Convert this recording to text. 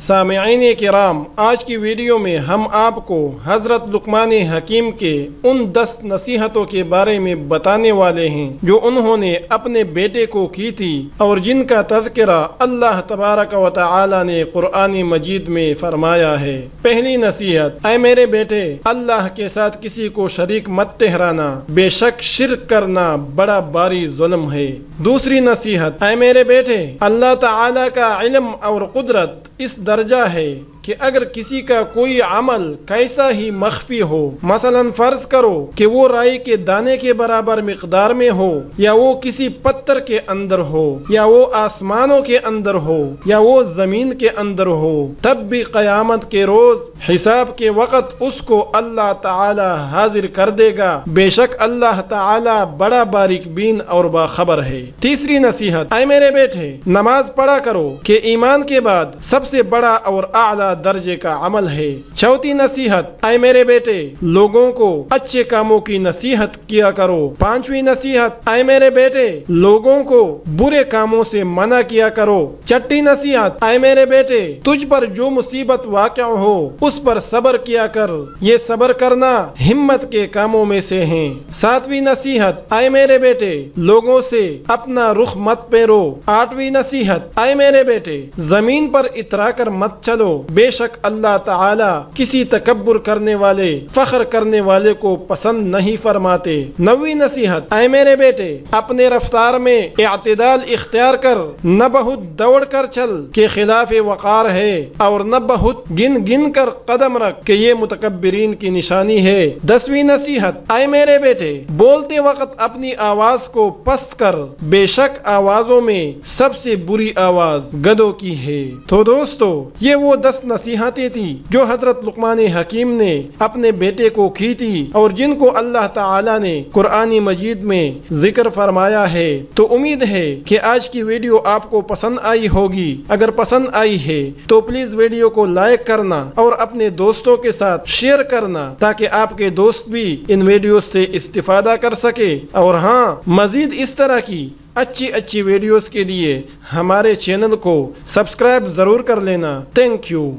سامعین کرام، آج کی ویڈیو میں ہم آپ کو حضرت لقمان حکیم کے ان 10 نصیحتوں کے بارے میں بتانے والے ہیں جو انہوں نے اپنے بیٹے کو کی تھی اور جن کا تذکرہ اللہ تبارک و تعالی نے قرآن مجید میں فرمایا ہے۔ پہلی نصیحت، اے میرے بیٹے، اللہ کے ساتھ کسی کو شریک مت ٹھہرانا، بے شک شرک کرنا بڑا باری ظلم ہے۔ دوسری نصیحت، اے میرے بیٹے، اللہ تعالی کا علم اور قدرت اس درجہ ہے کہ اگر کسی کا کوئی عمل کیسا ہی مخفی ہو، مثلا فرض کرو کہ وہ رائی کے دانے کے برابر مقدار میں ہو، یا وہ کسی پتھر کے اندر ہو، یا وہ آسمانوں کے اندر ہو، یا وہ زمین کے اندر ہو، تب بھی قیامت کے روز حساب کے وقت اس کو اللہ تعالی حاضر کر دے گا۔ بے شک اللہ تعالی بڑا باریک بین اور باخبر ہے۔ تیسری نصیحت، اے میرے بیٹے، نماز پڑھا کرو کہ ایمان کے بعد سب سے بڑا اور اعلیٰ درجے کا عمل ہے۔ چوتھی نصیحت، اے میرے بیٹے، لوگوں کو اچھے کاموں کی نصیحت کیا کرو۔ پانچویں نصیحت، اے میرے بیٹے، لوگوں کو برے کاموں سے منع کیا کرو۔ چھٹی نصیحت، اے میرے بیٹے، تجھ پر جو مصیبت واقع ہو اس پر صبر کیا کر، یہ صبر کرنا ہمت کے کاموں میں سے ہیں۔ ساتویں نصیحت، اے میرے بیٹے، لوگوں سے اپنا رخ مت پھیرو۔ آٹھویں نصیحت، اے میرے بیٹے، زمین پر اترا کر مت چلو، بے شک اللہ تعالی کسی تکبر کرنے والے، فخر کرنے والے کو پسند نہیں فرماتے۔ نویں نصیحت، اے میرے بیٹے، اپنے رفتار میں اعتدال اختیار کر، نہ بہت دوڑ کر چل کہ خلاف وقار ہے، اور نہ بہت گن گن کر قدم رکھ کہ یہ متکبرین کی نشانی ہے۔ 10ویں نصیحت، اے میرے بیٹے، بولتے وقت اپنی آواز کو پست کر، بے شک آوازوں میں سب سے بری آواز گدھوں کی ہے۔ تو دوستو، یہ وہ 10 نصیحتیں تھی جو حضرت لقمان حکیم نے اپنے بیٹے کو کی تھی اور جن کو اللہ تعالی نے قرآن مجید میں ذکر فرمایا ہے۔ تو امید ہے کہ آج کی ویڈیو آپ کو پسند آئی ہوگی۔ اگر پسند آئی ہے تو پلیز ویڈیو کو لائک کرنا اور اپنے دوستوں کے ساتھ شیئر کرنا تاکہ آپ کے دوست بھی ان ویڈیوز سے استفادہ کر سکے۔ اور ہاں، مزید اس طرح کی اچھی ویڈیوز کے لیے ہمارے چینل کو سبسکرائب ضرور کر لینا۔ Thank you.